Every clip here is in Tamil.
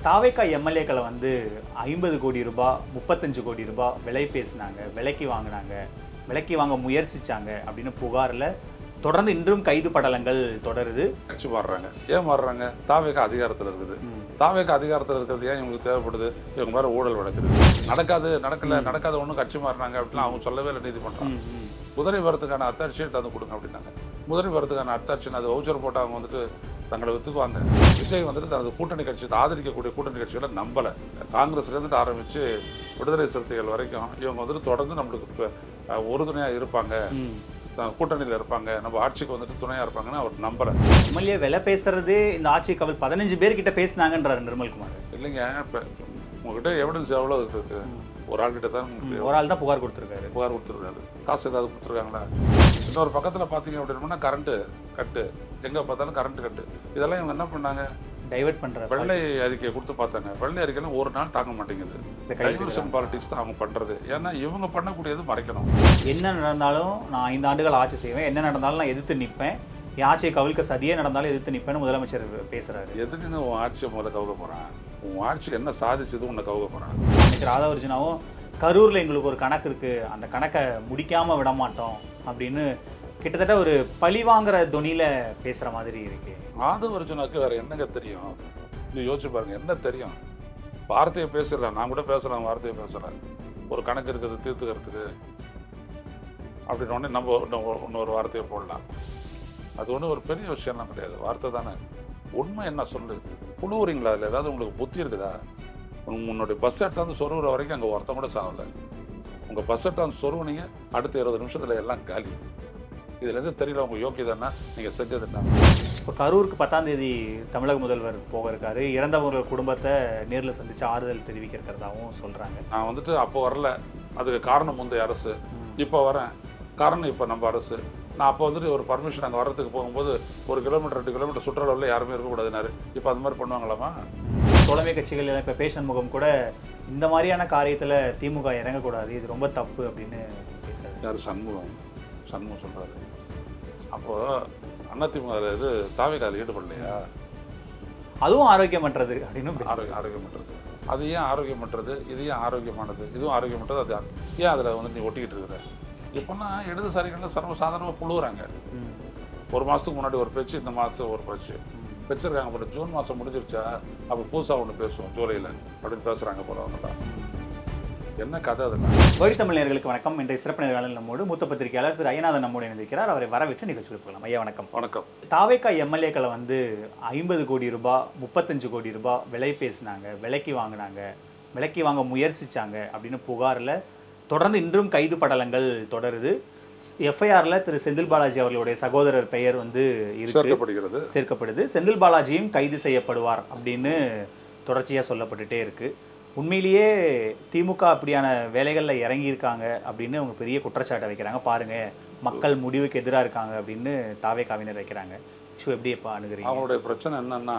தாவேக்கா எம்எல்ஏக்களை வந்து 50 கோடி ரூபாய் 35 கோடி ரூபாய் விலை பேசினாங்க, விலைக்கு வாங்கினாங்க, விலைக்கு வாங்க முயற்சிச்சாங்க அப்படின்னு புகாரில் தொடர்ந்து இன்றும் கைது படலங்கள் தொடருது. கட்சி மாறுறாங்க. ஏன் மாறுறாங்க? தாவேக்கா அதிகாரத்தில் இருக்குது. தாவேக்கா அதிகாரத்தில் இருக்கிறது ஏன் இவங்களுக்கு தேவைப்படுது? இவங்க மேலே ஊழல் நடக்குது. நடக்காத ஒன்றும் கட்சி மாறினாங்க அப்படின்லாம் அவங்க சொல்லவே இல்லை நீதிமன்றம். குதிரை வரத்துக்கான அத்தாட்சியை தந்து கொடுங்க அப்படின்னாங்க. குதிரை வரத்துக்கான அத்தாட்சி அது வவுச்சர் போட்டு அவங்க வந்துட்டு தங்களை வித்துக்குவாங்க. விஜய் வந்துட்டு தனது கூட்டணி கட்சி ஆதரிக்கக்கூடிய கூட்டணி கட்சிகளை நம்பலை. காங்கிரஸ்லேருந்து ஆரம்பித்து விடுதலை சிறுத்தைகள் வரைக்கும் இவங்க வந்துட்டு தொடர்ந்து நம்மளுக்கு உறுதுணையாக இருப்பாங்க, கூட்டணியில் இருப்பாங்க, நம்ம ஆட்சிக்கு வந்துட்டு துணையாக இருப்பாங்கன்னு அவர் நம்பலை. எம்எல்ஏ விலை பேசுறது இந்த ஆட்சி கவல் 15 பேர்கிட்ட பேசினாங்கன்றார் நிர்மல்குமார். இல்லைங்க, இப்போ உங்ககிட்ட எவிடன்ஸ் எவ்வளோ இருக்கு? ஒரு ஆள்கிட்ட தான் ஒரு ஆள் தான் புகார் கொடுத்துருக்காரு. காசு ஏதாவது கொடுத்துருக்காங்களா? இன்னொரு பக்கத்தில் பார்த்தீங்க அப்படின்னா கரண்ட்டு கட்டு, எங்கே பார்த்தாலும் கரண்ட் கட்டு. இதெல்லாம் இவங்க என்ன பண்ணாங்க? டைவர்ட் பண்ணுறாங்க. வெள்ளை அறிக்கையை கொடுத்து பார்த்தாங்க. வெள்ளை அறிக்கைலாம் ஒரு நாள் தாங்க மாட்டேங்குது. டைவர்ஷன் பாலிடிக்ஸ் தான் அவங்க பண்ணுறது. ஏன்னா இவங்க பண்ணக்கூடியது மறைக்கணும். என்ன நடந்தாலும் நான் 5 ஆண்டுகள் ஆட்சி செய்வேன், என்ன நடந்தாலும் நான் எதிர்த்து நிற்பேன், என் ஆட்சியை கவிழ்க்க சதியே நடந்தாலும் எதிர்த்து நிற்பேன்னு முதலமைச்சர் பேசுகிறாரு. எதுக்குன்னு உன் ஆட்சியை முதல்ல கவுக்க போகிறான்? உன் ஆட்சிக்கு என்ன சாதிச்சது உன்னை கவுக்க போகிறான்? அமைச்சர் ராதாகிருஷ்ணாவும் கரூரில் எங்களுக்கு ஒரு கணக்கு இருக்குது, அந்த கணக்கை முடிக்காமல் விட மாட்டோம் அப்படின்னு கிட்டத்தட்ட ஒரு பழி வாங்குற தொனியில் பேசுகிற மாதிரி இருக்கு. ராதாகிருஷ்ணாவுக்கு வேறு என்னங்க தெரியும்? நீ யோசிச்சு பாருங்க, என்ன தெரியும்? வார்த்தையை பேசலாம், நான் கூட பேசலாம், வார்த்தையை பேசலாம். ஒரு கணக்கு இருக்குது தீர்த்துக்கிறதுக்கு அப்படின்னோடனே நம்ம இன்னொரு வார்த்தையை போடலாம். அது ஒன்றும் ஒரு பெரிய விஷயம்லாம் கிடையாது, வார்த்தை தானே. உண்மை என்ன சொல்லு, புழுவுறீங்களா? அதில் ஏதாவது உங்களுக்கு புத்தி இருக்குதா? உன்னுடைய பஸ் எடுத்தாந்து சொருகிற வரைக்கும் அங்கே ஒருத்தம் கூட சாகலை. உங்கள் பஸ் எடுத்தாந்து சொருவுனீங்க, அடுத்த 20 நிமிஷத்தில் எல்லாம் காலி. இதுலேருந்து தெரியல உங்கள் யோக்கியதானா, நீங்கள் செஞ்சதுன்னா. இப்போ கரூருக்கு 10ஆம் தேதி தமிழக முதல்வர் போக இருக்காரு. இறந்தவர்கள் குடும்பத்தை நேரில் சந்தித்து ஆறுதல் தெரிவிக்க இருக்கிறதாகவும் சொல்கிறாங்க. நான் வந்துட்டு அப்போ வரல, அதுக்கு காரணம் முந்தைய அரசு. இப்போ வரேன், காரணம் இப்போ நம்ம அரசு. நான் அப்போ வந்துட்டு ஒரு பர்மிஷன் அங்கே வர்றதுக்கு போகும்போது 1 கிலோமீட்டர் 2 கிலோமீட்டர் சுற்றுலாவில் யாருமே இருக்கக்கூடாதுனாரு. இப்போ அது மாதிரி பண்ணுவாங்களாமா? தோழமை கட்சிகள் இப்போ பேஷன் முகம் கூட இந்த மாதிரியான காரியத்தில் திமுக இறங்கக்கூடாது, இது ரொம்ப தப்பு அப்படின்னு பேசுறாரு. யார்? சண்முகம் சொல்கிறாரு. அப்போது அதிமுக இது தாவேக்காவில் ஈடுபடலையா? அதுவும் ஆரோக்கியமற்றது அப்படின்னு ஆரோக்கியமற்றது. அது ஏன் ஆரோக்கியமற்றது? இது ஏன் ஆரோக்கியமானது? இதுவும் ஆரோக்கியமற்றது. அது ஏன் அதில் வந்து நீ ஒட்டிக்கிட்டு இருக்கிற? இப்போனா இடதுசாரிகள் சர்வசாதாரணமாக புழுவுறாங்க. ஒரு மாதத்துக்கு முன்னாடி ஒரு பேச்சு, இந்த மாதத்துக்கு ஒரு பேச்சு வச்சிருக்காங்க. பட் ஜூன் மாதம் முடிஞ்சிருச்சா, அப்போ புதுசாக ஒன்று பேசுவோம் ஜூலையில் அப்படின்னு பேசுகிறாங்க போல அவங்களாம். என்ன கதை அதெல்லாம்? வழி தமிழர்களுக்கு வணக்கம். இன்றைய சிறப்பு நேர்காணல் நம்மோடு மூத்த பத்திரிகையாளர் திரு ஐயநாதன் நம்மோடு இணைந்திருக்கிறார். அவரை வரவேற்று நிகழ்ச்சியில் போகலாம். ஐயா வணக்கம். வணக்கம். தாவேக்கா எம்எல்ஏக்களை வந்து 50 கோடி ரூபாய் 35 கோடி ரூபாய் விலை பேசினாங்க, விலைக்கு வாங்கினாங்க, விலைக்கு வாங்க முயற்சிச்சாங்க அப்படின்னு புகாரில் தொடர்ந்து இன்றும் கைது படலங்கள் தொடருது. எஃப்ஐஆரில் திரு செந்தில் பாலாஜி அவர்களுடைய சகோதரர் பெயர் வந்து சேர்க்கப்படுது. செந்தில் பாலாஜியும் கைது செய்யப்படுவார் அப்படின்னு தொடர்ச்சியாக சொல்லப்பட்டுட்டே இருக்கு. உண்மையிலேயே திமுக அப்படியான வேலைகளில் இறங்கியிருக்காங்க அப்படின்னு அவங்க பெரிய குற்றச்சாட்டை வைக்கிறாங்க. பாருங்க, மக்கள் முடிவுக்கு எதிராக இருக்காங்க அப்படின்னு தாவேக்காவினர் வைக்கிறாங்க. ஷோ எப்படி எப்போ அணுகிறீங்க? அவங்களுடைய பிரச்சனை என்னன்னா,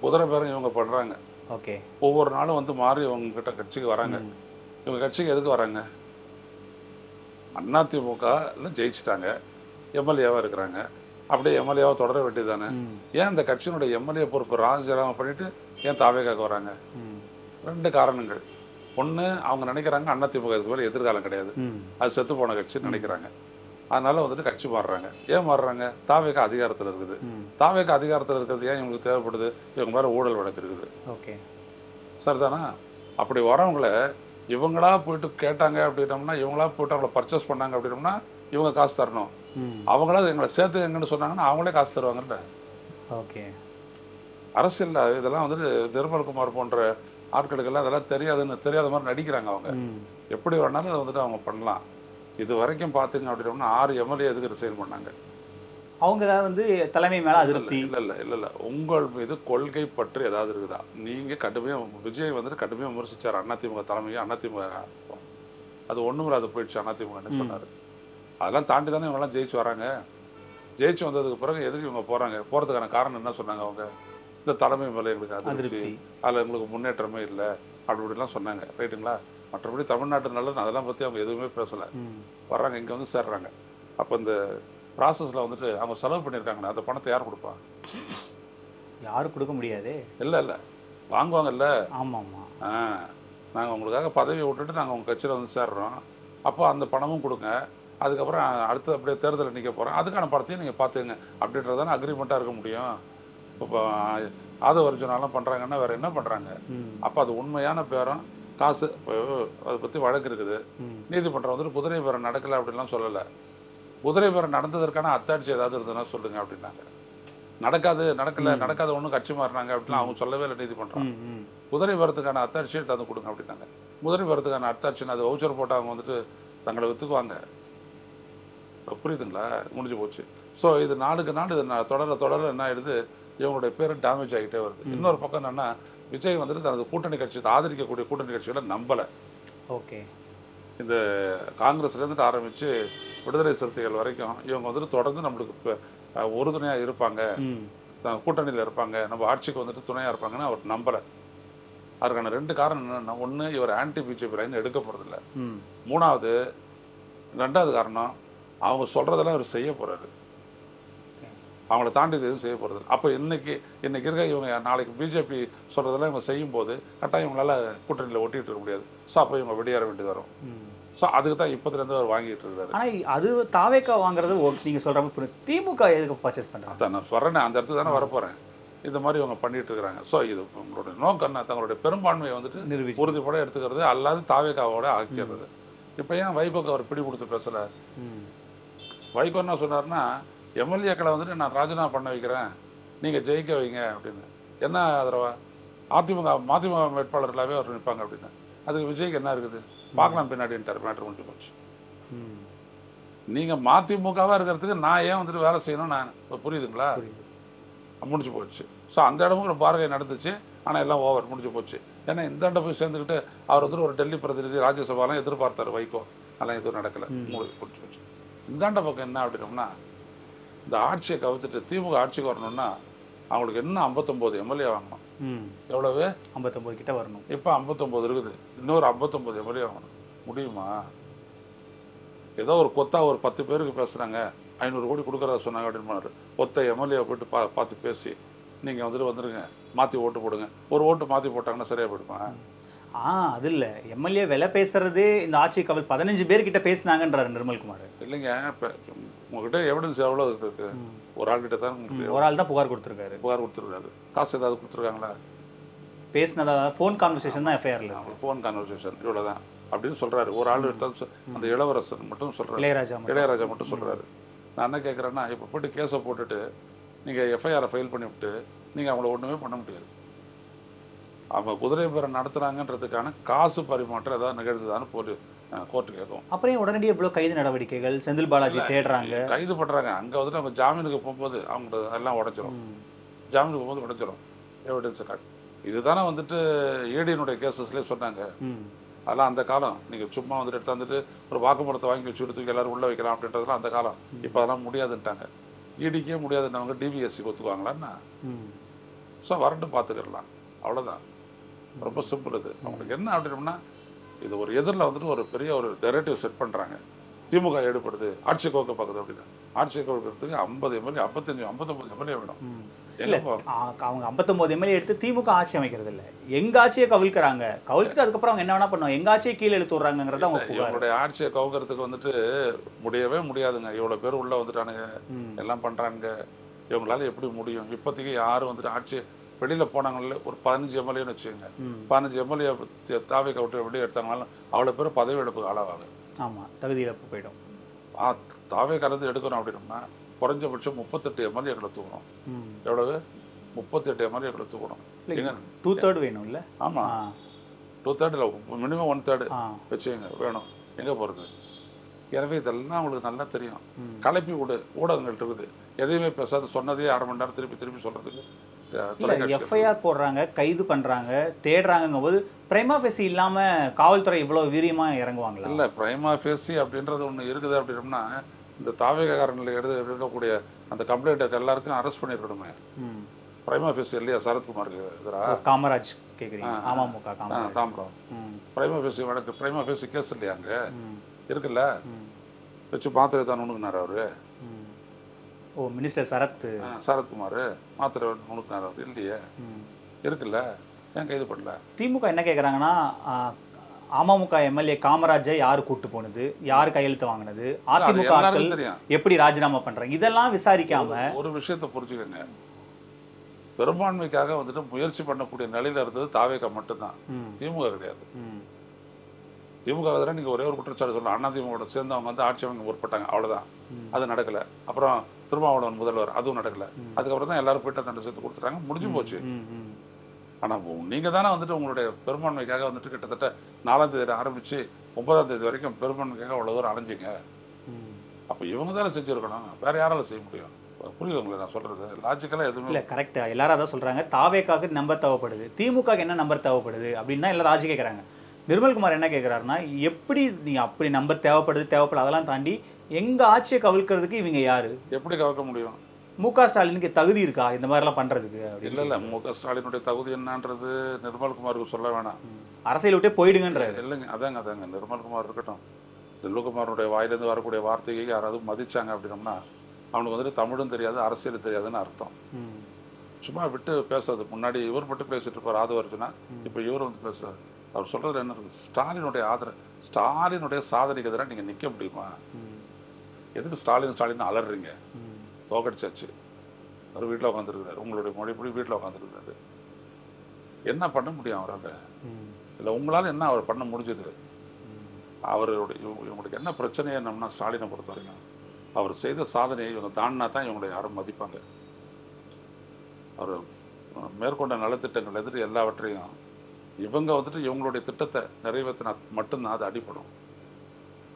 குதிரை பேரம் இவங்க பண்றாங்க. ஓகே, ஒவ்வொரு நாளும் வந்து மாறி அவங்க கிட்ட கட்சிக்கு வராங்க. இவங்க கட்சிக்கு எதுக்கு வராங்க? அதிமுக ஜெயிச்சிட்டாங்க, எம்எல்ஏவாக இருக்கிறாங்க. அப்படியே எம்எல்ஏவாக தொடர வேண்டியது தானே. ஏன் இந்த கட்சியினுடைய எம்எல்ஏ பொறுப்பு ராஜினாமா பண்ணிட்டு ஏன் தாவேக்காக்கு வராங்க? 2 காரணங்கள். ஒன்று, அவங்க நினைக்கிறாங்க அதிமுக இதுக்கு மேலே எதிர்காலம் கிடையாது, அது செத்து போன கட்சின்னு நினைக்கிறாங்க. அதனால வந்துட்டு கட்சி மாறுறாங்க. ஏன் மாறுறாங்க? தாவேக்கா அதிகாரத்தில் இருக்குது. தாவேக்கா அதிகாரத்தில் இருக்கிறது ஏன் இவங்களுக்கு தேவைப்படுது? இவங்க மேலே ஊழல் வழக்கு இருக்குது. ஓகே, சரிதானா? அப்படி வரவங்கள இவங்களா போயிட்டு கேட்டாங்க அப்படின்னோம்னா, இவங்களா போயிட்டு அவங்கள பர்ச்சேஸ் பண்ணாங்க அப்படின்னோம்னா இவங்க காசு தரணும். அவங்களா எங்களை சேர்த்து எங்கன்னு சொன்னாங்கன்னா அவங்களே காசு தருவாங்கல்ல. ஓகே, அரசியலில் இதெல்லாம் வந்துட்டு நிர்மல்குமார் போன்ற ஆட்களுக்கெல்லாம் அதெல்லாம் தெரியாத மாதிரி நடிக்கிறாங்க. அவங்க எப்படி வேணாலும் அதை வந்துட்டு அவங்க பண்ணலாம். இது வரைக்கும் பார்த்தீங்க அப்படின்னோம்னா 6 எம்எல்ஏ எதுக்கு ரிசைன் பண்ணாங்க? அவங்க வந்து தலைமை மேலே அதிருப்தி. இல்லை உங்கள் மீது கொள்கை பற்றி ஏதாவது இருக்குதா? நீங்கள் கடுமையாக விஜய் வந்துட்டு கடுமையாக விமர்சித்தார் அதிமுக தலைமையை. அதிமுக அது ஒன்றும் அது போயிடுச்சு அதிமுகன்னு சொன்னார். அதெல்லாம் தாண்டி தானே இவங்கெல்லாம் ஜெயிச்சு வராங்க. ஜெயிச்சு வந்ததுக்கு பிறகு எதுக்கு இவங்க போகிறதுக்கான காரணம் என்ன சொன்னாங்க? அவங்க இந்த தலைமை மேலே எங்களுக்கு அதிருப்தி, அதில் எங்களுக்கு முன்னேற்றமே இல்லை அப்படி இப்படிலாம் சொன்னாங்க. ரைட்டுங்களா? மற்றபடி தமிழ்நாட்டு நல்லது அதெல்லாம் பற்றி அவங்க எதுவுமே பேசலை. வர்றாங்க, இங்கே வந்து சேர்றாங்க. அப்போ இந்த ப்ராசஸில் வந்துட்டு அவங்க செலவு பண்ணியிருக்காங்களே, அந்த பணத்தை யார் கொடுப்பா? யாரும் கொடுக்க முடியாது. இல்லை வாங்குவாங்கல்ல. ஆமாம். நாங்கள் உங்களுக்காக பதவியை விட்டுட்டு நாங்கள் உங்கள் கட்சியில் வந்து சேர்றோம், அப்போ அந்த பணமும் கொடுங்க, அதுக்கப்புறம் அடுத்து அப்படியே தேர்தலில் நிற்க போகிறோம், அதுக்கான படத்தையும் நீங்கள் பார்த்துங்க அப்படின்றதான அக்ரிமெண்ட்டாக இருக்க முடியும். இப்போ ஆதவ அர்ஜுனாலாம் பண்ணுறாங்கன்னா வேறு என்ன பண்ணுறாங்க? அப்போ அது உண்மையான பேரம் காசு. இப்போ அதை பற்றி வழக்கு இருக்குது, நீதிமன்றம் வந்துட்டு குதிரை பேரம் நடக்கலை அப்படின்லாம் சொல்லலை. குதிரை பேரம் நடந்ததற்கான அத்தாட்சி ஏதாவது இருந்ததுன்னா சொல்லுங்கள் அப்படின்னாங்க. நடக்காத ஒன்றும் கட்சி மாறினாங்க அப்படின்லாம் அவங்க சொல்லவே இல்லை நீதிமன்றம். குதிரை பேரத்துக்கான அத்தாட்சியை தந்து கொடுங்க அப்படின்னாங்க. குதிரை பேரத்துக்கான அத்தாட்சின்னு அது வவுச்சர் போட்டு அவங்க வந்துட்டு தங்களை விற்றுக்குவாங்க. புரியுதுங்களா? முடிஞ்சு போச்சு. ஸோ இது நாளுக்கு நாள் இது தொடர என்ன ஆயிடுது, இவங்களுடைய பேர் டேமேஜ் ஆகிட்டே வருது. இன்னொரு பக்கம் என்னன்னா, விஜய் வந்துட்டு தனது கூட்டணி கட்சி ஆதரிக்கக்கூடிய கூட்டணி கட்சிகளை நம்பலை. ஓகே. இந்த காங்கிரஸ்லேருந்து ஆரம்பித்து விடுதலை சிறுத்தைகள் வரைக்கும் இவங்க வந்துட்டு தொடர்ந்து நம்மளுக்கு உறுதுணையாக இருப்பாங்க, கூட்டணியில் இருப்பாங்க, நம்ம ஆட்சிக்கு வந்துட்டு துணையாக இருப்பாங்கன்னு அவர் நம்பலை. அதுக்கான 2 காரணம் என்னென்னா, ஒன்று இவர் ஆன்டி பிஜேபி லைன் எடுக்க போகிறதில்ல, ரெண்டாவது காரணம் அவங்க சொல்கிறதெல்லாம் அவர் செய்ய போகிறாரு, அவங்கள தாண்டி எதுவும் செய்ய போகிறது. அப்போ இன்னைக்கு இருக்க இவங்க நாளைக்கு பிஜேபி சொல்கிறதெல்லாம் இவங்க செய்யும்போது கட்டாயம் இவங்களால் கூட்டணியில் ஒட்டிகிட்டு இருக்க முடியாது. ஸோ அப்போ இவங்க வெளியேற வேண்டியது வரும். ஸோ அதுக்கு தான் இப்போதுலேருந்து அவர் வாங்கிட்டு இருக்காரு. ஆனால் அது தாவேக்கா வாங்குறது நீங்கள் சொல்கிற மாதிரி திமுக எதுக்கு பர்ச்சேஸ் பண்ணுறாங்க? அதான் நான் சொல்கிறேன், அந்த இடத்துக்கு தானே வரப்போகிறேன். இந்த மாதிரி இவங்க பண்ணிட்டு இருக்கிறாங்க. ஸோ இது உங்களுடைய நோக்கம் தங்களுடைய பெரும்பான்மையை வந்துட்டு உறுதிப்பட எடுத்துக்கிறது, அல்லாது தாவேக்காவோட ஆக்கிடுறது. இப்போ ஏன் வைகோக்கு அவர் பிடி கொடுத்து பேசலை? வைகோ என்ன சொன்னார்னா, எம்எல்ஏக்களை வந்துட்டு நான் ராஜினாமா பண்ண வைக்கிறேன், நீங்கள் ஜெயிக்க வைங்க அப்படின்னு. என்ன ஆதரவா? மதிமுக வேட்பாளர்களாகவே அவர் நிற்பாங்க அப்படின்னு. அதுக்கு விஜய்க்கு என்ன இருக்குது? பார்க்கலாம் பின்னாடின்ட்டார். மேட்ரு முடிஞ்சு போச்சு. நீங்கள் மதிமுகவாக இருக்கிறதுக்கு நான் ஏன் வந்துட்டு வேலை செய்யணும்? நான் புரியுதுங்களா? முடிஞ்சு போச்சு. ஸோ அந்த இடமும் ஒரு பார்வை நடந்துச்சு, ஆனால் எல்லாம் ஓவர் முடிஞ்சு போச்சு. ஏன்னா இந்த இடம் போய் சேர்ந்துக்கிட்டு அவர் வந்துட்டு ஒரு டெல்லி பிரதிநிதி ராஜ்யசபாலாம் எதிர்பார்த்தார் வைகோ, அதெல்லாம் எதுவும் நடக்கலை, முடிஞ்சு போச்சு. இந்தாண்ட பக்கம் என்ன அப்படின்னோம்னா, இந்த ஆட்சியை கவுத்துட்டு திமுக ஆட்சிக்கு வரணும்னா அவங்களுக்கு என்ன 59 எம்எல்ஏ வாங்கணும். எவ்வளவு? 59 கிட்ட வரணும். இப்போ 59 இருக்குது, இன்னொரு 59 எம்எல்ஏ வாங்கணும். முடியுமா? ஏதோ ஒரு கொத்தா ஒரு 10 பேருக்கு பேசுகிறாங்க, 500 கோடி கொடுக்குறதா சொன்னாங்க அப்படின்னு ஒத்த எம்எல்ஏ போய்ட்டு பார்த்து பேசி நீங்கள் வந்துருங்க, மாற்றி ஓட்டு போடுங்க, ஒரு ஓட்டு மாற்றி போட்டாங்கன்னா சரியாக போயிடுமா? அது இல்லை, எம்எல்ஏ விலை பேசுறதே இந்த ஆட்சி கவல் 15 பேர்கிட்ட பேசினாங்கன்றார் நிர்மல்குமார். இல்லைங்க, இப்போ உங்ககிட்ட எவிடன்ஸ் எவ்வளோ இருக்குது? ஒரு ஆள்கிட்ட தான், ஒரு ஆள் தான் புகார் கொடுத்துருக்காரு. காசு ஏதாவது கொடுத்துருக்காங்களா? பேசினதா ஃபோன் கான்வர்சேஷன் தான் எஃப்ஐஆரில். ஃபோன் கான்வர்சேஷன் இவ்வளோ தான் அப்படின்னு சொல்கிறாரு. ஒரு ஆள் எடுத்தாலும் அந்த இளவரசன் மட்டும் சொல்கிறார், இளையராஜா மட்டும் சொல்கிறாரு. நான் என்ன கேட்குறேன்னா, இப்போ போய்ட்டு கேஸை போட்டுட்டு நீங்கள் எஃப்ஐஆரை ஃபைல் பண்ணி விட்டு நீங்கள் அவங்கள ஒன்றுமே பண்ண முடியாது. அவங்க குதிரை பேரம் நடத்துகிறாங்கன்றதுக்கான காசு பரிமாற்றம் ஏதாவது நிகழ்ந்ததான்னு கோர்ட்டு கேட்கும். அப்புறம் உடனடியாக இவ்வளோ கைது நடவடிக்கைகள் செந்தில் பாலாஜி தேடுறாங்க, கைது பண்ணுறாங்க. அங்கே வந்துட்டு அவங்க ஜாமீனுக்கு போகும்போது அவங்க எல்லாம் உடைச்சிரும், ஜாமீனுக்கு போகும்போது உடைச்சிரும் எவிடன்ஸை காட்டு. இதுதானே வந்துட்டு ஈடியினுடைய கேசஸ்லேயே சொன்னாங்க. அதெல்லாம் அந்த காலம். நீங்கள் சும்மா வந்துட்டு எடுத்தாந்துட்டு ஒரு வாக்குமூலத்தை வாங்கி வச்சுட்டு தூக்கி எல்லோரும் உள்ளே வைக்கலாம் அப்படின்றதுலாம் அந்த காலம். இப்போ அதெல்லாம் முடியாதுன்ட்டாங்க. ஈடிக்கே முடியாதுன்னவங்க டிபிஎஸ்சி ஒத்துக்குவாங்களான்னா? ஸோ வரட்டு பார்த்துக்கிடலாம், அவ்வளோதான். ரொம்ப சிம்பிள். இது அவங்களுக்கு என்ன அப்படின்னா, இது ஒரு எதிரில் வந்துட்டு ஒரு பெரிய ஒரு நெரேட்டிவ் செட் பண்ணுறாங்க. திமுக ஈடுபடுது, ஆட்சி கோக்க பார்க்குது அப்படின்னு. ஆட்சி கோக்கிறதுக்கு 50 எம்எல்ஏ 59 எம்எல்ஏ வேணும். இல்லை, அவங்க 59 எம்எல்ஏ எடுத்து திமுக ஆட்சி அமைக்கிறது இல்லை, எங்க ஆட்சியை கவிழ்த்துட்டு அதுக்கப்புறம் அவங்க என்ன வேணா பண்ணுவாங்க, எங்க ஆட்சியை கீழே எடுத்து விடுறாங்கிறத அவங்க. இவங்களுடைய ஆட்சியை கவுக்கிறதுக்கு வந்துட்டு முடியவே முடியாதுங்க. இவ்வளோ பேர் உள்ள வந்துட்டானுங்க, எல்லாம் பண்ணுறாங்க. இவங்களால எப்படி முடியும்? இப்போதைக்கு யாரும் வந்துட்டு ஆட்சி வெளியில் போனாங்களே ஒரு 15 எம்எல்ஏன்னு வச்சுக்கோங்க, 15 எம்எல்ஏ தாவேக்கா விட்டு வெளியே எடுத்தாங்கனாலும் அவ்வளோ பேர் பதவி எடுப்புக்கு ஆளாவாங்க. ஆமாம், தகுதி இழப்பு போயிடும். தாவேக்காலேருந்து எடுக்கணும் அப்படின்னோம்னா குறைஞ்சபட்சம் 38 எம்எல்ஏக்களை தூக்கணும். எவ்வளவு? 38 எம்எல்ஏக்களை தூக்கணும். 2/3 வேணும் இல்லை? ஆமாம், 2/3 இல்லை, மினிமம் 1/3 வச்சுக்கோங்க வேணும். எங்கே போகிறது? எனவே இதெல்லாம் அவங்களுக்கு நல்லா தெரியும். கலப்பி ஊடகங்கள் இருக்குது, எதையுமே பேசாது, சொன்னதே 1/2 மணி நேரம் திருப்பி சொல்கிறதுக்கு. எஃப்ஐஆர் போடுறாங்க, கைது பண்ணுறாங்க, தேடுறாங்கும் போது பிரைமா ஃபேசி இல்லாமல் காவல்துறை இவ்வளோ வீரியமாக இறங்குவாங்களா? இல்லை, பிரைமா ஃபேசி அப்படின்றது ஒன்று இருக்குது. அப்படின்னோம்னா இந்த தாவேகாரனில் இருக்கக்கூடிய அந்த கம்ப்ளைண்ட் எல்லாருக்கும் அரெஸ்ட் பண்ணியிருக்கணுமே. பிரைமா ஃபேசி இல்லையா சரத்குமாருக்கு எதிராக? காமராஜ் கேட்குறீங்க? அமமுக தாம்பரம் பிரைமா ஃபேசி வழக்கு, பிரைமா ஃபேசி கேஸ் இல்லையா அங்கே இருக்குல்ல? வச்சு மாத்திரை தான் நுணுக்குனார் அவரு. மினிஸ்டர் சரத்குமார் மாத்திரை நுணுக்குனார் அவர் இல்லையே? இருக்குல்ல? ஏன் கைது பண்ணல? திமுக என்ன கேட்குறாங்கன்னா, அமமுக எம்எல்ஏ காமராஜை யார் கூட்டு போனது, யார் கையெழுத்து வாங்கினது, அதிமுக ஆட்கள் தெரியும். எப்படி ராஜினாமா பண்றாங்க, இதெல்லாம் விசாரிக்காம ஒரு விஷயத்தை புரிஞ்சுக்கங்க, பெரும்பான்மைக்காக வந்துட்டு முயற்சி பண்ணக்கூடிய நிலையில இருந்தது தாவேகா மட்டும்தான், திமுக கிடையாது. திமுக எதிராக நீங்கள் ஒரே ஒரு குற்றச்சாட்டு சொல்லலாம், அதிமுக சேர்ந்து அவங்க வந்து ஆட்சி அவங்க முற்பட்டாங்க, அவ்வளோதான். அது நடக்கல. அப்புறம் திருமாவளவன் முதல்வர், அதுவும் நடக்கல. அதுக்கப்புறம் தான் எல்லாரும் போயிட்டு தண்டை சேர்த்து கொடுத்துட்டாங்க, முடிஞ்சு போச்சு. ஆனால் நீங்கள் தானே வந்துட்டு உங்களுடைய பெரும்பான்மைக்காக வந்துட்டு கிட்டத்தட்ட 4ஆம் தேதி ஆரம்பித்து 9ஆம் தேதி வரைக்கும் பெரும்பான்மைக்காக அவ்வளோ தூரம் அலைஞ்சிங்க. அப்போ இவங்க தானே செஞ்சுருக்கணும், வேற யாரால செய்ய முடியும்? புரியுது உங்களுக்கு நான் சொல்றது? லாஜிக்கலாக எதுவுமே இல்லை. கரெக்டா எல்லாரும் அதான் சொல்றாங்க, தாவேக்காக்கு நம்பர் தேவைப்படுது, திமுக என்ன நம்பர் தேவைப்படுது அப்படின்னு தான் எல்லாரும் ராஜி கேட்குறாங்க. நிர்மல்குமார் என்ன கேட்குறாருன்னா, எப்படி நீ அப்படி நம்பர் தேவைப்படுது அதெல்லாம் தாண்டி எங்க ஆட்சியை கவிழ்க்கிறதுக்கு இவங்க யாரு? எப்படி கவிழ்க்க முடியும்? மு.க. ஸ்டாலினுக்கு தகுதி இருக்கா இந்த மாதிரிலாம் பண்றதுக்கு? இல்லை, மு.க. ஸ்டாலினுடைய தகுதி என்னன்றது நிர்மல்குமாருக்கு சொல்ல வேணாம். அரசியல் விட்டே போயிடுங்கன்றாரு. இல்லைங்க, அதாங்க நிர்மல்குமார் இருக்கட்டும், செல்வகுமாரனுடைய வாயிலேருந்து வரக்கூடிய வார்த்தையை யாராவது மதிச்சாங்க அப்படின்னோம்னா அவனுக்கு வந்துட்டு தமிழும் தெரியாது, அரசியல் தெரியாதுன்னு அர்த்தம். சும்மா விட்டு பேசுறது. முன்னாடி இவர் மட்டும் பேசிட்டு இருப்பார் ஆதவர்ஜுனா, இப்போ இவர் வந்து பேசுறாரு. அவர் சொல்றது என்ன இருக்குது? ஸ்டாலினுடைய ஸ்டாலினுடைய சாதனைக்கு எதிராக நீங்கள் நிற்க முடியுமா? எதுக்கு ஸ்டாலின் அலறீங்க? தோக்கடிச்சாச்சு, அவர் வீட்டில் உட்காந்துருக்கிறாரு, உங்களுடைய மொழிப்படி வீட்டில் உட்காந்துருக்கிறாரு. என்ன பண்ண முடியும் அவரால்? இல்லை உங்களால் என்ன அவர் பண்ண முடிஞ்சது? அவருடைய இவங்களுக்கு என்ன பிரச்சனை என்னம்னா, ஸ்டாலினை பொறுத்த வரைக்கும் அவர் செய்த சாதனையை இவங்க தாண்டினா தான் இவங்களை யாரும் மதிப்பாங்க. அவர் மேற்கொண்ட நலத்திட்டங்கள் எதிர்த்து எல்லாவற்றையும் இவங்க வந்துட்டு இவங்களுடைய திட்டத்தை நிறைவேற்றினா மட்டும்தான் அது அடிபடும்.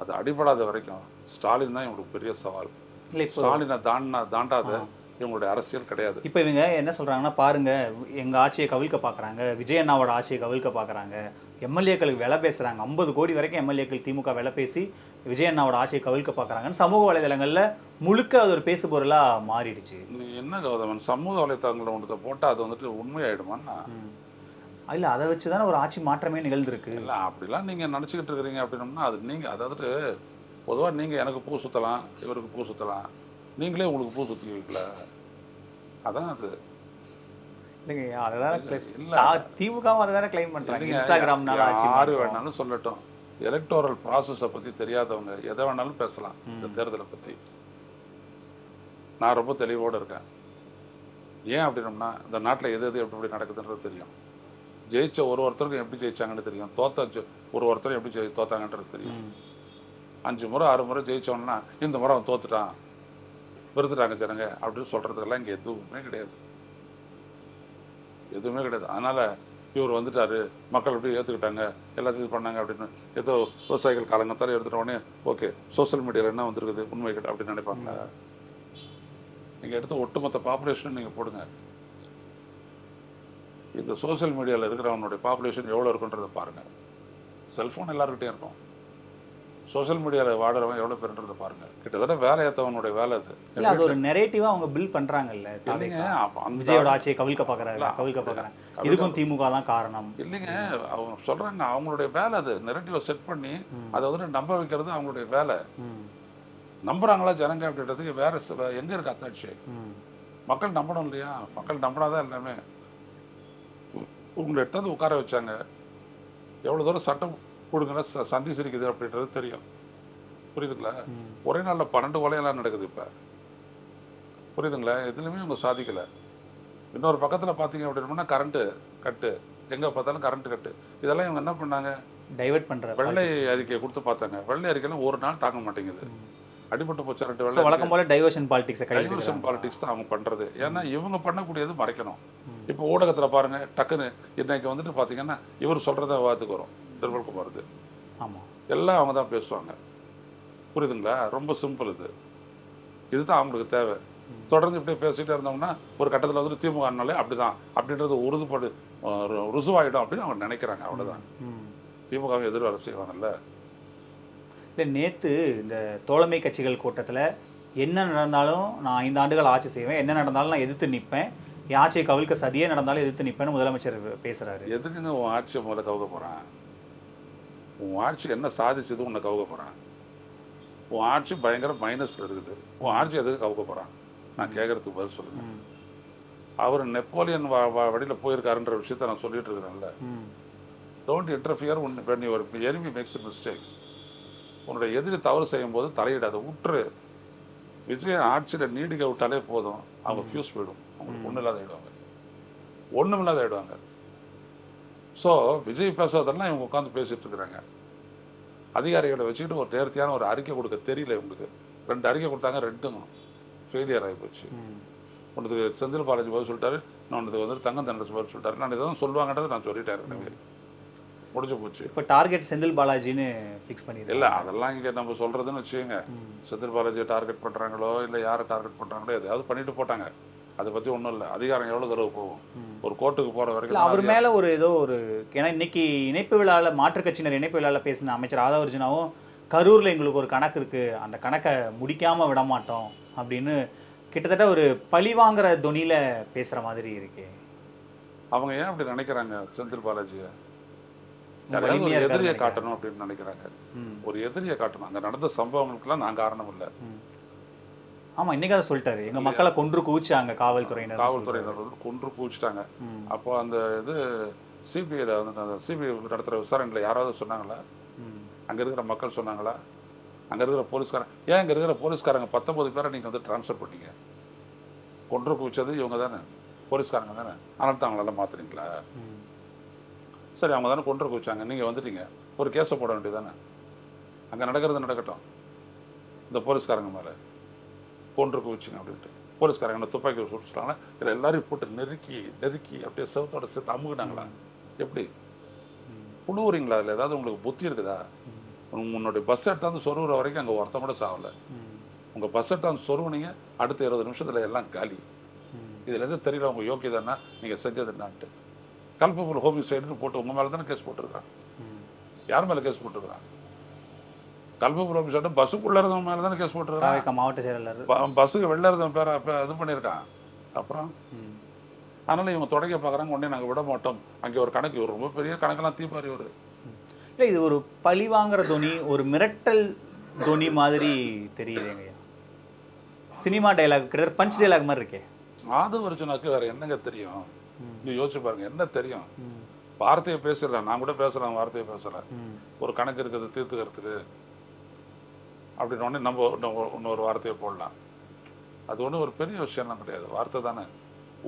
அது அடிபடாத வரைக்கும் ஸ்டாலின் தான் இவங்களுக்கு பெரிய சவால். ஸ்டாலினை தாண்டாத இவங்களுடைய அரசியல் கிடையாது. இப்போ இவங்க என்ன சொல்றாங்கன்னா, பாருங்க எங்க ஆட்சியை கவிழ்க்க பார்க்குறாங்க, விஜய் அண்ணாவோட ஆட்சியை கவிழ்க்க பார்க்குறாங்க, எம்எல்ஏக்களுக்கு விலை பேசுறாங்க, 50 கோடி வரைக்கும் எம்எல்ஏக்கள் திமுக விலை பேசி விஜய் அண்ணாவோட ஆட்சியை கவிழ்க்க பார்க்குறாங்கன்னு சமூக வலைதளங்கள்ல முழுக்க அது ஒரு பேசு பொருளா மாறிடுச்சு. என்ன கௌதமன், சமூக வலைத்தளங்களை ஒன்றத்தை போட்டால் அது வந்துட்டு உண்மையாயிடுமான்னா? இல்லை, அதை வச்சு தானே ஒரு ஆட்சி மாற்றமே நிகழ்ந்திருக்கு. இல்லை, அப்படிலாம் நீங்கள் நினச்சிக்கிட்டு இருக்கிறீங்க அப்படின்னோம்னா அது நீங்கள் அதாவது பொதுவாக நீங்கள் எனக்கு பூ சுற்றலாம், இவருக்கு பூ சுற்றலாம், நீங்களே உங்களுக்கு பூ சுற்றி வைக்கல, அதான் அது. இல்லைங்க, அதான் திமுகவும் அதை தானே கிளைம் பண்ணுறாங்க. இன்ஸ்டாகிராம்னால யாரு வேணாலும் சொல்லட்டும், எலக்டோரல் ப்ராசஸை பற்றி தெரியாதவங்க எதை வேணாலும் பேசலாம். இந்த தேர்தலை பற்றி நான் ரொம்ப தெளிவோடு இருக்கேன். ஏன் அப்படின்னோம்னா இந்த நாட்டில் எது எப்படி நடக்குதுன்றது தெரியும். ஜெயிச்ச ஒருத்தருக்கும் எப்படி ஜெயிச்சாங்கன்னு தெரியும், தோத்த ஒருத்தரும் எப்படி தோத்தாங்கன்றது தெரியும். 5 முறை 6 முறை ஜெயிச்சோன்னா இந்த முறை அவன் தோத்துட்டான், வெறுத்துட்டாங்க ஜனங்க அப்படின்னு சொல்கிறதுக்கெல்லாம் இங்கே எதுவுமே கிடையாது. அதனால் இவர் வந்துட்டார், மக்கள் எப்படி ஏற்றுக்கிட்டாங்க, எல்லாத்தையும் பண்ணாங்க அப்படின்னு ஏதோ விவசாயிகள் காலங்கத்தால் எடுத்துட்ட உடனே ஓகே சோசியல் மீடியாவில் என்ன வந்துருக்குது உண்மைகள் அப்படின்னு நினைப்பாங்க. நீங்கள் எடுத்த ஒட்டுமொத்த பாப்புலேஷன் நீங்கள் போடுங்க, இந்த சோசியல் மீடியாவில் இருக்கிறவனுடைய பாப்புலேஷன் எவ்வளோ இருக்குன்றதை பாருங்கள். செல்ஃபோன் எல்லாருக்கிட்டையும் இருக்கும், சோஷியல் மீடியாவில் வாடுறவன் எவ்வளோ பேருன்றதை பாருங்கள். கிட்டத்தட்ட வேலை ஏற்றவனுடைய வேலை அது. இல்லை, அது ஒரு நெரேட்டிவாக அவங்க பில் பண்ணுறாங்கல்ல. இல்லைங்க, விஜயோட ஆட்சியை கவிழ்க்க பார்க்குறாங்க, இதுக்கும் திமுக தான் காரணம். இல்லைங்க, அவங்க சொல்கிறாங்க அவங்களுடைய வேலை அது. நெரேட்டிவை செட் பண்ணி அதை வந்துட்டு நம்ப வைக்கிறது அவங்களுடைய வேலை. நம்புறாங்களா ஜனங்க அப்படின்றதுக்கு வேற எங்கே இருக்கு அத்தாட்சி? மக்கள் நம்பணும் இல்லையா? மக்கள் நம்பினாதான் எல்லாமே. உங்களை எடுத்தாந்து உட்கார வச்சாங்க, எவ்வளோ தூரம் சட்டம் கொடுங்க சந்தி சிரிக்குது அப்படின்றது தெரியும். புரியுதுங்களா? ஒரே நாளில் 12 கொலையெல்லாம் நடக்குது இப்போ. புரியுதுங்களா? எதுலையுமே இவங்க சாதிக்கலை. இன்னொரு பக்கத்தில் பார்த்தீங்க அப்படின்னா கரண்ட்டு கட்டு, எங்கே பார்த்தாலும் கரண்ட்டு கட்டு. இதெல்லாம் இவங்க என்ன பண்ணாங்க? டைவர்ட் பண்ணுற வெள்ளை அறிக்கையை கொடுத்து பார்த்தாங்க. வெள்ளை அறிக்கைலாம் ஒரு நாள் தாங்க மாட்டேங்குது, அடிபட்டு போச்சு 2 வெள்ளை. வழக்கம் போல டைவர்ஷன் பாலிடிக்ஸ் தான் அவங்க பண்ணுறது. ஏன்னா இவங்க பண்ணக்கூடியது மறைக்கணும். இப்போ ஊடகத்தில் பாருங்கள், டக்குன்னு இன்னைக்கு வந்துட்டு பார்த்தீங்கன்னா இவர் சொல்கிறத வாத்துக்கு வரும் நிர்மல்குமாருக்கு. ஆமாம், எல்லாம் அவங்க தான் பேசுவாங்க. புரியுதுங்களா? ரொம்ப சிம்பிள். இதுதான் அவங்களுக்கு தேவை. தொடர்ந்து இப்படியே பேசிகிட்டே இருந்தோம்னா ஒரு கட்டத்தில் வந்துட்டு திமுகனாலே அப்படிதான் அப்படின்றது உறுதிப்பாடு ருசுவாயிடும் அப்படின்னு அவங்க நினைக்கிறாங்க. அவ்வளோதான். திமுகவை எதிர் வர செய்வாங்கல்ல. இல்லை, நேற்று இந்த தோழமை கட்சிகள் கூட்டத்தில் என்ன நடந்தாலும் நான் 5 ஆண்டுகள் ஆட்சி செய்வேன், என்ன நடந்தாலும் நான் எதிர்த்து நிற்பேன், என் ஆட்சியை கவிழ்க்க சதியே நடந்தாலும் எதிர்த்து நிற்பேன்னு முதலமைச்சர் பேசுகிறாரு. எதுக்குங்க உன் ஆட்சியை முதல்ல கவுக்க போகிறான்? உன் ஆட்சி என்ன சாதிச்சது உன்னை கவுக்க போகிறான்? உன் ஆட்சி பயங்கர மைனஸில் இருக்குது, உன் ஆட்சி எதுக்கு கவுக்க போகிறான்? நான் கேட்குறதுக்கு பதில் சொல்லுங்கள். அவர் நெப்போலியன் வழியில் போயிருக்காருன்ற விஷயத்த நான் சொல்லிட்டு இருக்கிறேன்ல. Don't interfere when your enemy makes a mistake. உன்னுடைய எதிரி தவறு செய்யும் போது தலையிடாத, விட்டுரு. விஜய் ஆட்சியில் நீடிக்க விட்டாலே போதும், அவங்க ஃபியூஸ் போயிடும், அவங்களுக்கு ஒன்றும் இல்லாத ஆயிடுவாங்க, ஒன்றும் இல்லாத ஆயிடுவாங்க. ஸோ விஜய் பேசுறதெல்லாம் இவங்க உட்காந்து பேசிட்டு இருக்கிறாங்க. அதிகாரிகளை வச்சுக்கிட்டு ஒரு நேர்த்தியான ஒரு அறிக்கை கொடுக்க தெரியல இவங்களுக்கு. 2 அறிக்கை கொடுத்தாங்க, 2ம் ஃபெயிலியர் ஆகி போச்சு. ஒன்றுக்கு செந்தில் பாலாஜி பதில் சொல்லிட்டாரு, இன்னொன்றுக்கு வந்து தங்கம் தென்னரசு பதில் சொல்லிட்டாரு. நான் இதான் சொல்லுவாங்கன்றதை நான் சொல்லிட்டேன், எனவே முடிஞ்சு போச்சு. இப்போ டார்கெட் செந்தில் பாலாஜின்னு ஃபிக்ஸ் பண்ணிடுறேன். இல்லை அதெல்லாம் இங்கே நம்ம சொல்கிறதுன்னு வச்சுக்கோங்க. செந்தில் பாலாஜியை டார்கெட் பண்ணுறாங்களோ இல்லை யாரை டார்கெட் பண்ணுறாங்களோ எதையாவது பண்ணிட்டு போட்டாங்க, அதை பற்றி ஒன்றும் இல்லை. அதிகாரம் எவ்வளோ தடவை போகும், ஒரு கோர்ட்டுக்கு போகிற வரைக்கும். அவர் மேலே ஒரு ஏதோ ஒரு, ஏன்னா இன்னைக்கு இணைப்பு விழாவில் மாற்றுக் கட்சியினர் இணைப்பு விழாவில் பேசின அமைச்சர் ஆதவர்ஜுனாவும் கரூரில் எங்களுக்கு ஒரு கணக்கு இருக்குது, அந்த கணக்கை முடிக்காமல் விட மாட்டோம் அப்படின்னு கிட்டத்தட்ட ஒரு பழி வாங்குற தொனியில் பேசுகிற மாதிரி இருக்கு. அவங்க ஏன் அப்படி நினைக்கிறாங்க? செந்தில் பாலாஜியை எதிரியை காட்டணும் அப்படின்னு நினைக்கிறாங்க. ஒரு எதிரியை காட்டணும். அங்கே நடந்த சம்பவங்களுக்குலாம் நான் காரணம் இல்லை. ஆமா, இன்னைக்கு அதை சொல்லிட்டாரு, எங்க மக்களை கொன்று குவிச்சாங்க காவல்துறையினர் வந்து கொன்று குவிச்சிட்டாங்க. அப்போ அந்த இது சிபிஐ வந்து அந்த சிபிஐ நடத்துகிற விசாரணையில் யாராவது சொன்னாங்களா? அங்கே இருக்கிற மக்கள் சொன்னாங்களா? அங்கே இருக்கிற போலீஸ்காரங்க, ஏன் இங்கே இருக்கிற போலீஸ்காரங்க 19 பேரை நீங்கள் வந்து ட்ரான்ஸ்ஃபர் பண்ணீங்க? கொன்று குவிச்சது இவங்க தானே, போலீஸ்காரங்க தானே, அதனால தான் அவங்களெல்லாம் மாற்றுறீங்களா? சரி, அவங்க தானே கொன்று குவிச்சாங்க, நீங்கள் வந்துட்டீங்க, ஒரு கேஸை போட வேண்டியது தானே. அங்கே நடக்கிறது நடக்கட்டும், இந்த போலீஸ்காரங்க மேலே கொன்று குவிச்சிங்க அப்படின்ட்டு போலீஸ்காரங்க துப்பாக்கி சுட்டுட்டாங்களா? இல்லை எல்லாரையும் போட்டு நெருக்கி நெருக்கி அப்படியே செவத்தோட சேர்த்து அமுகுனாங்களா? எப்படி புழுவுறீங்களா? அதில் ஏதாவது உங்களுக்கு புத்தி இருக்குதா? உன்னுடைய பஸ் எடுத்தாந்து சொருகிற வரைக்கும் அங்கே ஒருத்தம் கூட சாகலை. உங்கள் பஸ் எடுத்தாந்து சொருவுனீங்க, அடுத்த 20 நிமிஷத்தில் எல்லாம் காலி. இதில் எதுவும் தெரியல உங்கள் யோக்கியதானா நீங்கள் செஞ்சது என்னான்ட்டு. கல்பபுல் ஹோமிசைடுன்னு போட்டு உங்கள் மேலே தானே கேஸ் போட்டிருக்கான். யார் மேலே கேஸ் போட்டிருக்கிறான்? கல்பபுல் ஹோமிசைடு பஸ்ஸுக்குள்ளே இருந்தவங்க மேலே தானே கேஸ் போட்டிருக்கான். மாவட்ட செயலாளர் பஸ்ஸுக்கு வெளில இருந்தவன் பேரை இது பண்ணியிருக்கான். அப்புறம் அதனால் இவங்க தொடக்க பார்க்குறாங்க, உடனே நாங்கள் விட மாட்டோம். அங்கே ஒரு கணக்கு, ஒரு ரொம்ப பெரிய கணக்கெல்லாம் தீப்பாரி ஒரு இல்லை, இது ஒரு பழி வாங்குற துணி, ஒரு மிரட்டல் துணி மாதிரி தெரியுதுங்க. சினிமா டைலாக், கிட்டத்தட்ட பஞ்ச் டைலாக் மாதிரி இருக்கே. ஆதவர்ஜுனாக்கு வேற என்னங்க தெரியும்? நீ யோசிச்சு பாருங்க, என்ன தெரியும்? வார்த்தையை பேசலாம், நான் கூட பேசலாம், வார்த்தையை பேசலாம். ஒரு கணக்கு இருக்குது தீர்த்துக்கிறதுக்கு அப்படின்னு நம்ம இன்னொரு வார்த்தையை போடலாம். அது ஒன்றும் ஒரு பெரிய விஷயம்லாம் கிடையாது, வார்த்தை தானே.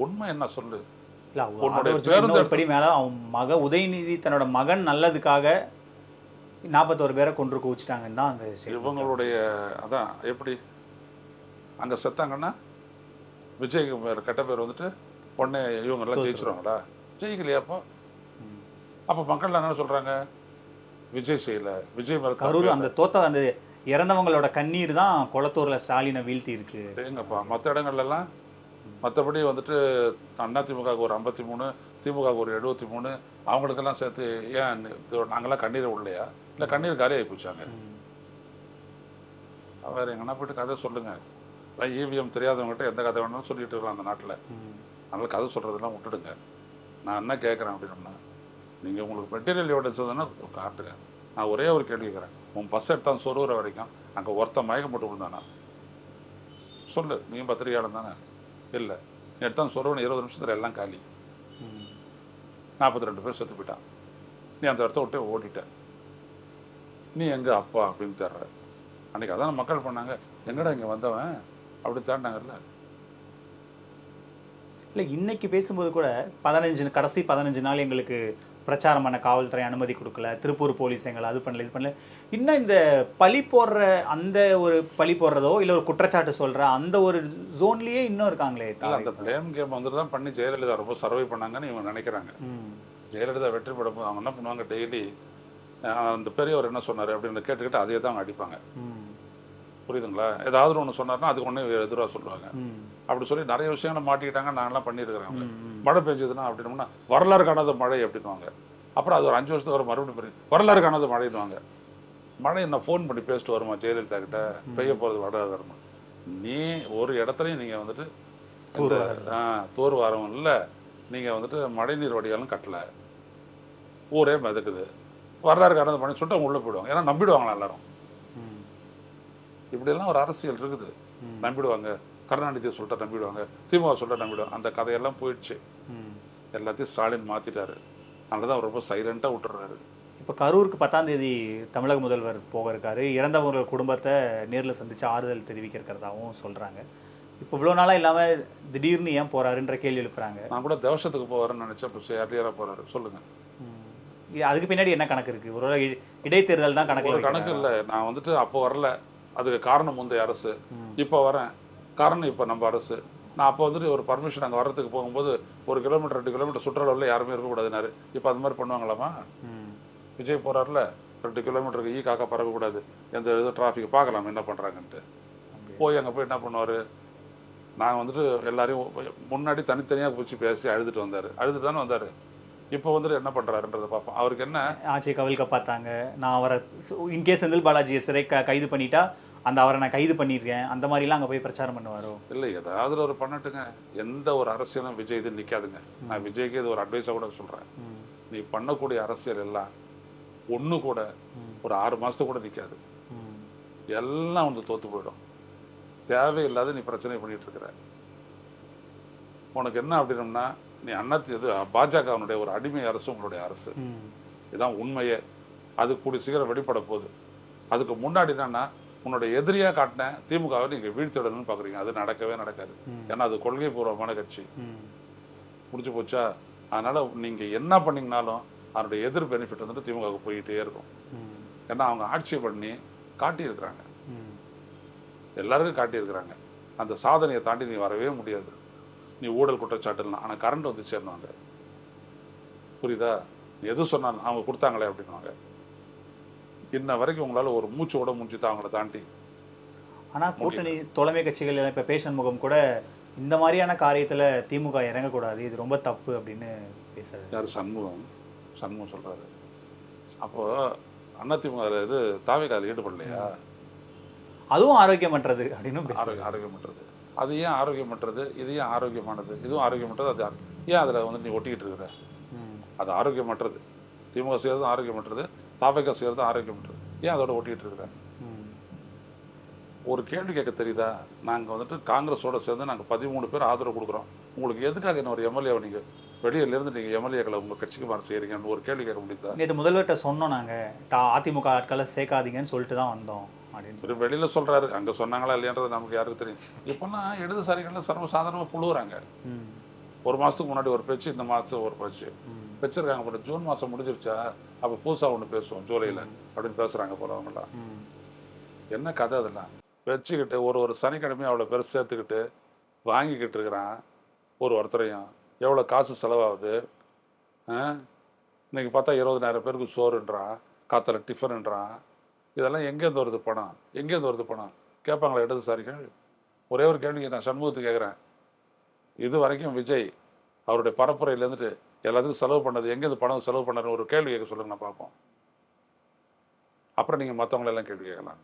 உண்மை என்ன சொல்லு. படி மேல அவன் உதயநிதி தன்னோட மகன் நல்லதுக்காக 41 பேரை கொன்று குவிச்சிட்டாங்கன்னு தான் அந்த இவங்களுடைய. அதான் எப்படி அங்கே செத்தாங்கன்னா விஜய்க்கு கெட்ட பேர் வந்துட்டு உடனே இவங்க எல்லாம் ஜெயிச்சிருவாங்களா? ஜெயிக்கலையா? அப்போ மக்கள் என்ன சொல்றாங்க? விஜய் செய்யல, விஜய் மேல கரூர் அந்த தோத்த அந்த இறந்தவங்களோட கண்ணீர் தான் குளத்தூர்ல ஸ்டாலினை வீழ்த்தி இருக்கு. எங்கப்பா மற்ற இடங்கள்லாம் மற்றபடி வந்துட்டு அதிமுகவுக்கு ஒரு 53, திமுகவுக்கு ஒரு 73, அவங்களுக்கெல்லாம் சேர்த்து ஏன் நாங்களாம் கண்ணீரை விடலையா? இல்லை கண்ணீர் காலி ஆகி போச்சாங்க. வேறு எங்கன்னா போய்ட்டு கதை சொல்லுங்க. ஈவிஎம் தெரியாதவங்ககிட்ட எந்த கதை வேணாலும் சொல்லிட்டு இருக்கலாம் அந்த நாட்டில். அதனால் கதை சொல்கிறதெல்லாம் விட்டுடுங்க. நான் என்ன கேட்குறேன் அப்படின்னா, நீங்கள் உங்களுக்கு மெட்டீரியல் எவிடன்ஸ் வந்ததுன்னா காட்டுங்க. நான் ஒரே ஒரு கேள்வி கேட்குறேன், உன் பஸ் எடுத்தான் சொருகிற வரைக்கும் அங்கே ஒருத்தன் மயக்கம் போட்டு விழுந்தானா? சொல்லு, நீங்கள் பத்திரிகையாளர் தானே. இல்லை, நீ எடுத்தான் சொருவன 20 நிமிஷத்தில் எல்லாம் காலி, 42 பேர் செத்து போயிட்டான். நீ அந்த இடத்த விட்டு ஓடிட்ட. நீ எங்கே அப்பா அப்படின்னு தேடுற. அன்றைக்கி அதான் மக்கள் பண்ணாங்க, எங்கடா இங்கே வந்தவன் அப்படி தேடினாங்கல்ல. இல்லை, இன்னைக்கு பேசும்போது கூட கடைசி 15 நாள் எங்களுக்கு பிரச்சாரம் பண்ண காவல்துறை அனுமதி கொடுக்கல, திருப்பூர் போலீஸ் எங்களை அது பண்ணல இது பண்ணல. இன்னும் இந்த பழி போடுற அந்த ஒரு பழி போடுறதோ இல்லை ஒரு குற்றச்சாட்டு சொல்கிற அந்த ஒரு ஜோன்லேயே இன்னும் இருக்காங்களே. அந்த பிளேம் கேம் வந்துட்டு தான் பண்ணி ஜெயலலிதா ரொம்ப சர்வை பண்ணாங்கன்னு இவங்க நினைக்கிறாங்க. ஜெயலலிதா வெற்றி பெறும் அவங்க என்ன பண்ணுவாங்க, டெய்லி அந்த பெரியவர் என்ன சொன்னார் அப்படின்னு கேட்டுக்கிட்டு அதே தான் அவங்க அடிப்பாங்க. புரியுதுங்களா? ஏதாவது ஒன்று சொன்னார்னா அதுக்கு ஒன்று எதிராக சொல்லுவாங்க. அப்படி சொல்லி நிறைய விஷயங்களை மாட்டிக்கிட்டாங்க. நாங்களாம் பண்ணியிருக்கிறேன். மழை பெஞ்சதுன்னா அப்படின்னோம்னா வரலாறு காணாத மழை அப்படின்வாங்க. அப்புறம் அது ஒரு 5 வருஷத்துக்கு ஒரு மறுபடியும் வரலாறு காணாத மழைன்னுவாங்க. மழை என்ன ஃபோன் பண்ணி பேசிட்டு வருமா ஜெயலலிதா கிட்ட, பெய்ய போகிறது வரலாறு வருமா? நீ ஒரு இடத்துலையும் நீங்கள் வந்துட்டு தூர் வாரம் இல்லை, நீங்கள் வந்துட்டு மழைநீர் வடிகாலும் கட்டலை, ஊரே மிதக்குது, வரலாறு காணாத மழை சொல்லிட்டு அவங்க உள்ளே போயிடுவாங்க. ஏன்னா நம்பிடுவாங்களா எல்லாரும். இப்படியெல்லாம் ஒரு அரசியல் இருக்குது, நம்பிடுவாங்க. கருணாநிதியை சொல்லிட்டு நம்பிடுவாங்க, திமுக சொல்லிட்டு நம்பிடுவாங்க. அந்த கதையெல்லாம் போயிடுச்சு. எல்லாத்தையும் ஸ்டாலின் மாற்றிட்டாரு. அதனால தான் அவர் ரொம்ப சைலண்ட்டாக விட்டுறாரு. இப்போ கரூருக்கு 10ஆம் தேதி தமிழக முதல்வர் போக இருக்காரு. இறந்தவர்கள் குடும்பத்தை நேரில் சந்தித்து ஆறுதல் தெரிவிக்க இருக்கிறதாகவும் சொல்கிறாங்க. இப்போ இவ்வளோ நாளாக இல்லாமல் திடீர்னு ஏன் போகிறாருன்ற கேள்வி எழுப்புறாங்க. நான் கூட தேவசத்துக்கு போவாருன்னு நினச்சேன். இப்போ ஏர்லியராக போகிறாரு. சொல்லுங்கள். அதுக்கு பின்னாடி என்ன கணக்கு இருக்குது? ஒரு இடைத்தேர்தல் தான் கணக்கு. ஒரு கணக்கு இல்லை. நான் வந்துட்டு அப்போ வரல, அதுக்கு காரணம் முந்தைய அரசு. இப்போ வரேன், காரணம் இப்போ நம்ம அரசு. நான் அப்போ வந்துட்டு ஒரு பர்மிஷன் அங்கே வர்றதுக்கு போகும்போது 1 கிலோமீட்டர் 2 கிலோமீட்டர் சுற்றுலாவில் யாருமே இருக்கக்கூடாதுனாரு. இப்போ அது மாதிரி பண்ணுவாங்களாமா? விஜய் போகிறார்ல, 2 கிலோமீட்டருக்கு காக்கா பறக்கக்கூடாது, எந்த இது டிராஃபிக் பார்க்கலாம் என்ன பண்ணுறாங்கன்ட்டு. போய் அங்கே போய் என்ன பண்ணுவார்? நான் வந்துட்டு எல்லாரையும் முன்னாடி தனித்தனியாக பிடிச்சி பேசி அழுதுட்டு வந்தார். அழுதுட்டு தானே வந்தார். இப்போ வந்துட்டு என்ன பண்ணுறாருன்றதை பார்ப்போம். அவருக்கு என்ன ஆட்சியை கவிழ்க்க பார்த்தாங்க. நான் அவரை இன்கேஸ் செந்தில் பாலாஜியை சிறை கைது பண்ணிட்டா அவரை நான் கைது பண்ணியிருக்கேன், அந்த மாதிரிலாம் அங்கே போய் பிரச்சாரம் பண்ணுவாரோ? இல்லை, ஏதாவது ஒரு பண்ணட்டுங்க. எந்த ஒரு அரசியலும் விஜய் இது நிற்காதுங்க. நான் விஜய்க்கு இது ஒரு அட்வைஸாக கூட சொல்கிறேன். நீ பண்ணக்கூடிய அரசியல் எல்லாம் ஒன்று கூட ஒரு 6 மாதத்துக்கு கூட நிற்காது. எல்லாம் வந்து தோற்று போயிடும். தேவையில்லாத நீ பிரச்சனை பண்ணிட்டு இருக்கிற. உனக்கு என்ன அப்படின்னம்னா, நீ இது பாஜகவினுடைய ஒரு அடிமை அரசு உங்களுடைய அரசு. இதுதான் உண்மையே. அது கூடிய சீக்கிரம் வெளிப்பட போகுது. அதுக்கு முன்னாடி என்னன்னா, உன்னுடைய எதிரியாக காட்டின திமுகவை நீங்கள் வீழ்த்திடணும்னு பார்க்குறீங்க. அது நடக்கவே நடக்காது. ஏன்னா அது கொள்கை பூர்வமான கட்சி. முடிச்சு போச்சா? அதனால் நீங்கள் என்ன பண்ணிங்கனாலும் அதனுடைய எதிர் பெனிஃபிட் வந்துட்டு திமுகவுக்கு போயிட்டே இருக்கும். ஏன்னா அவங்க ஆட்சி பண்ணி காட்டியிருக்கிறாங்க, எல்லாருக்கும் காட்டியிருக்கிறாங்க. அந்த சாதனையை தாண்டி நீ வரவே முடியாது. நீ ஊழல் குற்றச்சாட்டுலாம். ஆனால் கரண்ட் வந்து சேர்ந்தாங்க. புரியுதா? எது சொன்னாலும் அவங்க கொடுத்தாங்களே அப்படின்வாங்க. இன்ன வரைக்கும் உங்களால் ஒரு மூச்சோட முடிச்சு தான் அவங்கள தாண்டி. ஆனால் கூட்டணி தலைமை கட்சிகள் இப்போ பேசன்முகம் கூட இந்த மாதிரியான காரியத்தில் திமுக இறங்கக்கூடாது, இது ரொம்ப தப்பு அப்படின்னு பேசுறாரு. யார்? சண்முகம் சொல்கிறாரு. அப்போது அதிமுக இது தாவேக்காவில் ஈடுபடலையா? அதுவும் ஆரோக்கியமற்றது அப்படின்னு ஆரோக்கியமற்றது. அது ஏன் ஆரோக்கியமற்றது? இது ஏன் ஆரோக்கியமானது? இதுவும் ஆரோக்கியமற்றது. அது ஏன் அதில் வந்து நீ ஒட்டிக்கிட்டு இருக்கிற? அது ஆரோக்கியமற்றது. திமுக செய்கிறதும் ஆரோக்கியமற்றது, தாவேக்கா செய்கிறதும் ஆரோக்கியமற்றது. ஏன் அதோட ஒட்டிக்கிட்டு இருக்கிற? ஒரு கேள்வி கேட்க தெரியுதா? நாங்கள் வந்துட்டு காங்கிரஸோடு சேர்ந்து நாங்கள் 13 பேர் ஆதரவு கொடுக்குறோம். உங்களுக்கு எதுக்காக என்ன ஒரு எம்எல்ஏவை நீங்கள் வெளியிலேருந்து நீங்கள் எம்எல்ஏக்களை உங்கள் கட்சிக்கு மாற செய்கிறீங்கன்னு ஒரு கேள்வி கேட்க முடியுதா? நேற்று முதல்வர்கிட்ட சொன்னோம், நாங்கள் அதிமுக ஆட்களை சேர்க்காதீங்கன்னு சொல்லிட்டு தான் வந்தோம் அப்படின்னு சொல்லி வெளியில் சொல்கிறாரு. அங்கே சொன்னாங்களா இல்லையான்றது நமக்கு யாருக்கு தெரியும். இப்போல்லாம் இடதுசாரிகள்லாம் சர்வசாதாரணமாக புழுவுறாங்க. 1 மாதத்துக்கு முன்னாடி ஒரு பேச்சு, இந்த மாதத்துக்கு ஒரு பேச்சு வச்சிருக்காங்க. பட் ஜூன் மாதம் முடிஞ்சிருச்சா, அப்போ புதுசாக ஒன்று பேசுவோம் ஜூலையில் அப்படின்னு பேசுகிறாங்க போகிறவங்களாம். என்ன கதை அதெல்லாம் வச்சுக்கிட்டு ஒரு சனிக்கிழமையும் அவ்வளோ பேர் சேர்த்துக்கிட்டு வாங்கிக்கிட்டு இருக்கிறான். ஒருத்தரையும் எவ்வளோ காசு செலவாகுது. இன்றைக்கி பார்த்தா 20,000 பேருக்கு சோறுன்றான், காற்றுல டிஃபனுன்றான். இதெல்லாம் எங்கேருந்து வருது பணம்? எங்கேருந்து வருது பணம் கேட்பாங்களா இடதுசாரிகள்? ஒரே ஒரு கேள்வி நான் சண்முகத்துக்கு கேட்குறேன். இது வரைக்கும் விஜய் அவருடைய பரப்புரையிலேருந்துட்டு எல்லாத்துக்கும் செலவு பண்ணது எங்கேருந்து பணம் செலவு பண்ணாருன்னு ஒரு கேள்வி கேட்க சொல்லுங்க, நான் பார்ப்போம். அப்புறம் நீங்கள் மற்றவங்களெல்லாம் கேள்வி கேட்கலாம்.